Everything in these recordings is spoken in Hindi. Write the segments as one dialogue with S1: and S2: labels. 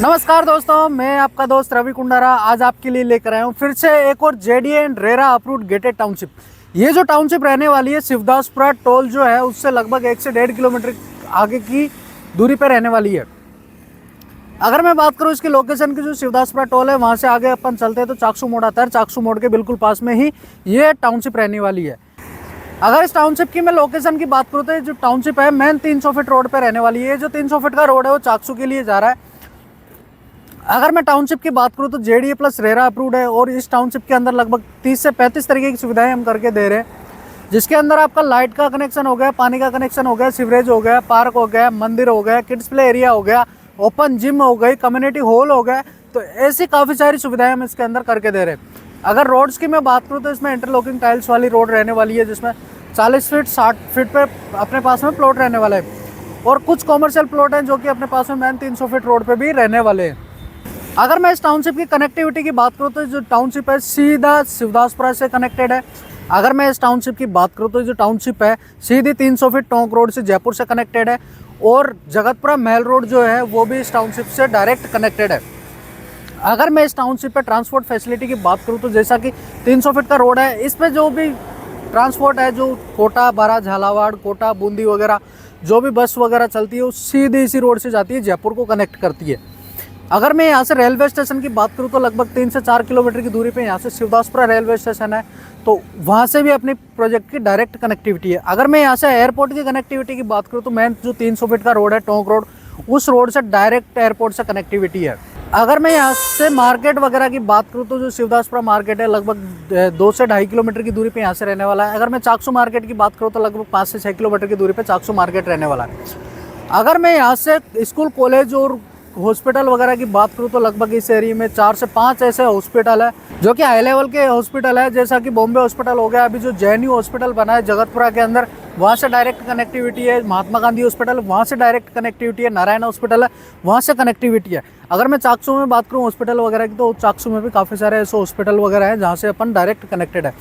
S1: नमस्कार दोस्तों, मैं आपका दोस्त रवि कुंडारा आज आपके लिए लेकर आया हूँ फिर से एक और JDA and RERA approved gated township. ये जो टाउनशिप रहने वाली है शिवदासपुरा टोल जो है उससे लगभग 1 से 1.5 किलोमीटर आगे की दूरी पर रहने वाली है। अगर मैं बात करूँ इसकी लोकेशन की, जो शिवदासपुरा टोल है वहाँ से आगे अपन चलते हैं तो चाकसू मोड़ आता है। चाकसू मोड़ के बिल्कुल पास में ही ये टाउनशिप रहने वाली है। अगर इस टाउनशिप की मैं लोकेशन की बात करूँ तो ये जो टाउनशिप है मेन 300 फीट रोड पर रहने वाली है। जो 300 फीट का रोड है वो चाकसू के लिए जा रहा है। अगर मैं टाउनशिप की बात करूं तो जेडीए प्लस रेरा अप्रूव्ड है और इस टाउनशिप के अंदर लगभग 30 से 35 तरीके की सुविधाएं हम करके दे रहे हैं, जिसके अंदर आपका लाइट का कनेक्शन हो गया, पानी का कनेक्शन हो गया, सीवरेज हो गया, पार्क हो गया, मंदिर हो गया, किड्स प्ले एरिया हो गया, ओपन जिम हो गई, कम्युनिटी हॉल हो गया। तो ऐसी काफ़ी सारी सुविधाएं हम इसके अंदर करके दे रहे हैं। अगर रोड्स की मैं बात करूँ तो इसमें इंटरलॉकिंग टाइल्स वाली रोड रहने वाली है, जिसमें 40 फीट 60 फीट पे अपने पास में प्लॉट रहने वाला है और कुछ कॉमर्शियल प्लॉट हैं जो कि अपने पास में मेन 300 फीट रोड पर भी रहने वाले हैं। अगर मैं इस टाउनशिप की कनेक्टिविटी की बात करूँ तो जो टाउनशिप है सीधा शिवदासपुरा से कनेक्टेड है। अगर मैं इस टाउनशिप की बात करूँ तो जो टाउनशिप है सीधी 300 फीट टोंक रोड से जयपुर से कनेक्टेड है और जगतपुरा महल रोड जो है वो भी इस टाउनशिप से डायरेक्ट कनेक्टेड है। अगर मैं इस टाउनशिप पर ट्रांसपोर्ट फैसिलिटी की बात करूँ तो जैसा कि 300 फीट का रोड है, इस पर जो भी ट्रांसपोर्ट है, जो कोटा, बारा, झालावाड़, कोटा, बूंदी वगैरह जो भी बस वगैरह चलती है वो सीधी इसी रोड से जाती है, जयपुर को कनेक्ट करती है। अगर मैं यहाँ से रेलवे स्टेशन की बात करूँ तो लगभग 3 से 4 किलोमीटर की दूरी पे यहाँ से शिवदासपुरा रेलवे स्टेशन है, तो वहाँ से भी अपने प्रोजेक्ट की डायरेक्ट कनेक्टिविटी है। अगर मैं यहाँ से एयरपोर्ट की कनेक्टिविटी की बात करूँ तो मेन जो 300 फीट का रोड है टोंक रोड, उस रोड से डायरेक्ट एयरपोर्ट से कनेक्टिविटी है। अगर मैं यहाँ से मार्केट वगैरह की बात करूँ तो जो शिवदासपुरा मार्केट है लगभग 2 से 2.5 किलोमीटर की दूरी पे यहाँ से रहने वाला है। अगर मैं चाकसू मार्केट की बात करूँ तो लगभग 5 से 6 किलोमीटर की दूरी पे चाकसू मार्केट रहने वाला है। अगर मैं यहाँ से स्कूल, कॉलेज और हॉस्पिटल वगैरह की बात करूँ तो लगभग इस एरिया में 4 से 5 ऐसे हॉस्पिटल है जो कि हाई लेवल के हॉस्पिटल है, जैसा कि बॉम्बे हॉस्पिटल हो गया। अभी जो जेएनयू हॉस्पिटल बना है जगतपुरा के अंदर, वहाँ से डायरेक्ट कनेक्टिविटी है। महात्मा गांधी हॉस्पिटल, वहाँ से डायरेक्ट कनेक्टिविटी है। नारायण हॉस्पिटल है, वहाँ से कनेक्टिविटी है। अगर मैं चाकसू में बात करूँ हॉस्पिटल वगैरह की तो चाकसू में भी काफ़ी सारे ऐसे हॉस्पिटल वगैरह हैं जहाँ से अपन डायरेक्ट कनेक्टेड है।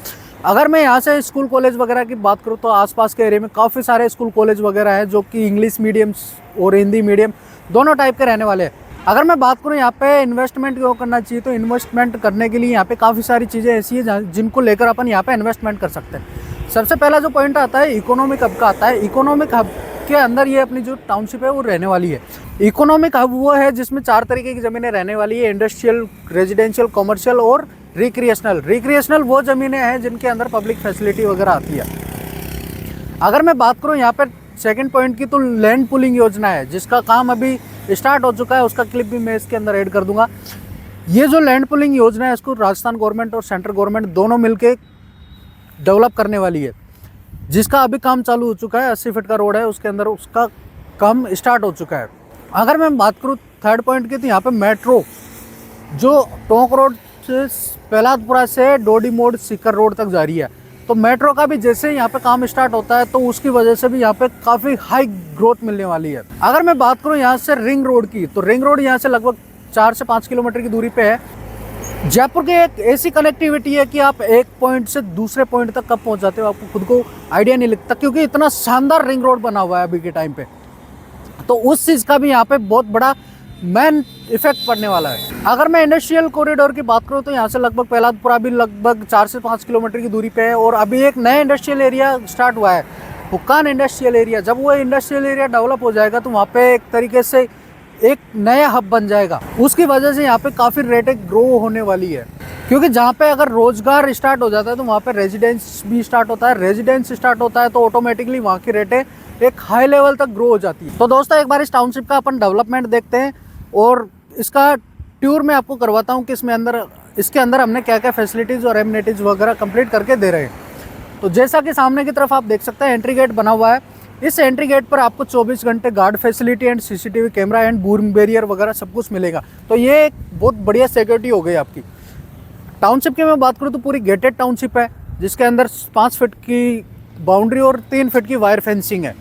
S1: अगर मैं यहाँ से स्कूल कॉलेज वगैरह की बात करूँ तो आसपास के एरिया में काफ़ी सारे स्कूल कॉलेज वगैरह हैं जो कि इंग्लिश मीडियम और हिंदी मीडियम दोनों टाइप के रहने वाले हैं। अगर मैं बात करूँ यहाँ पे इन्वेस्टमेंट क्यों करना चाहिए, तो इन्वेस्टमेंट करने के लिए यहाँ पे काफ़ी सारी चीज़ें ऐसी हैं जिनको लेकर अपन यहाँ पे इन्वेस्टमेंट कर सकते हैं। सबसे पहला जो पॉइंट आता है इकोनॉमिक हब का आता है। इकोनॉमिक हब के अंदर ये अपनी जो टाउनशिप है वो रहने वाली है। इकोनॉमिक हब वो है जिसमें 4 तरीके की ज़मीनें रहने वाली है, इंडस्ट्रियल, रेजिडेंशियल, कॉमर्शियल और रिक्रिएशनल। रिक्रिएशनल वो ज़मीनें हैं जिनके अंदर पब्लिक फैसिलिटी वगैरह आती है। अगर मैं बात करूँ यहाँ पर सेकंड पॉइंट की, तो लैंड पुलिंग योजना है जिसका काम अभी स्टार्ट हो चुका है। उसका क्लिप भी मैं इसके अंदर ऐड कर दूंगा। ये जो लैंड पुलिंग योजना है इसको राजस्थान गवर्नमेंट और सेंट्रल गवर्नमेंट दोनों मिलके डेवलप करने वाली है, जिसका अभी काम चालू हो चुका है। 80 फीट का रोड है, उसके अंदर उसका काम स्टार्ट हो चुका है। अगर मैं बात करूँ थर्ड पॉइंट की, तो यहाँ पे मेट्रो जो टोंक रोड से प्रहलादपुरा से डोडी मोड़ सीकर रोड तक जा रही है, तो मेट्रो का भी जैसे यहाँ पे काम स्टार्ट होता है तो उसकी वजह से भी यहाँ पे काफ़ी हाई ग्रोथ मिलने वाली है। अगर मैं बात करूँ यहाँ से रिंग रोड की, तो रिंग रोड यहाँ से लगभग 4 से 5 किलोमीटर की दूरी पे है। जयपुर की एक ऐसी कनेक्टिविटी है कि आप एक पॉइंट से दूसरे पॉइंट तक कब पहुँच जाते हो आपको खुद को आइडिया नहीं लगता, क्योंकि इतना शानदार रिंग रोड बना हुआ है अभी के टाइम पे। तो उस चीज़ का भी यहाँ पे बहुत बड़ा मेन इफेक्ट पड़ने वाला है। अगर मैं इंडस्ट्रियल कॉरिडोर की बात करूँ तो यहाँ से लगभग प्रहलादपुरा भी लगभग 4 से 5 किलोमीटर की दूरी पे है और अभी एक नया इंडस्ट्रियल एरिया स्टार्ट हुआ है, हुक्कान इंडस्ट्रियल एरिया। जब वो इंडस्ट्रियल एरिया डेवलप हो जाएगा तो वहाँ पे एक तरीके से एक नया हब बन जाएगा। उसकी वजह से यहाँ पे काफ़ी रेटें ग्रो होने वाली है, क्योंकि जहाँ पे अगर रोजगार स्टार्ट हो जाता है तो वहाँ पे रेजिडेंस भी स्टार्ट होता है। रेजिडेंस स्टार्ट होता है तो ऑटोमेटिकली वहाँ की रेटें एक हाई लेवल तक ग्रो हो जाती है। तो दोस्तों एक बार इस टाउनशिप का अपन डेवलपमेंट देखते हैं और इसका टूर मैं आपको करवाता हूँ कि इसके अंदर हमने क्या क्या फैसिलिटीज़ और एमिनिटीज़ वगैरह कंप्लीट करके दे रहे हैं। तो जैसा कि सामने की तरफ आप देख सकते हैं एंट्री गेट बना हुआ है। इस एंट्री गेट पर आपको 24 घंटे guard facility and CCTV camera and boom barrier वगैरह सब कुछ मिलेगा। तो ये एक बहुत बढ़िया सिक्योरिटी हो गई आपकी। टाउनशिप की मैं बात करूँ तो पूरी गेटेड टाउनशिप है, जिसके अंदर 5 फीट की बाउंड्री और 3 फीट की वायर फेंसिंग है।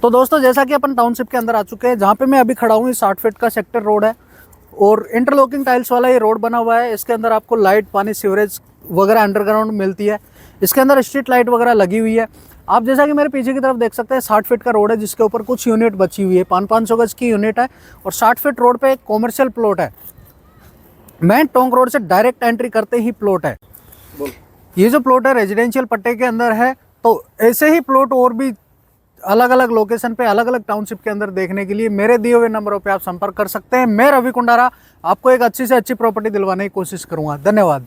S1: तो दोस्तों जैसा कि अपन टाउनशिप के अंदर आ चुके हैं, जहाँ पे मैं अभी खड़ा हूँ, 60 फीट का सेक्टर रोड है और इंटरलॉकिंग टाइल्स वाला ये रोड बना हुआ है। इसके अंदर आपको लाइट, पानी, सीवरेज वगैरह अंडरग्राउंड मिलती है। इसके अंदर स्ट्रीट लाइट वगैरह लगी हुई है। आप जैसा कि मेरे पीछे की तरफ देख सकते हैं, 60 फीट का रोड है जिसके ऊपर कुछ यूनिट बची हुई है। 500 गज की यूनिट है और 60 फीट रोड पे एक कॉमर्शियल प्लॉट है। मेन टोंक रोड से डायरेक्ट एंट्री करते ही प्लॉट है। ये जो प्लॉट है रेजिडेंशियल पट्टे के अंदर है। तो ऐसे ही प्लॉट और भी अलग अलग लोकेशन पे, अलग अलग टाउनशिप के अंदर देखने के लिए मेरे दिए हुए नंबरों पे आप संपर्क कर सकते हैं। मैं रवि कुंडारा आपको एक अच्छी से अच्छी प्रॉपर्टी दिलवाने की कोशिश करूंगा। धन्यवाद।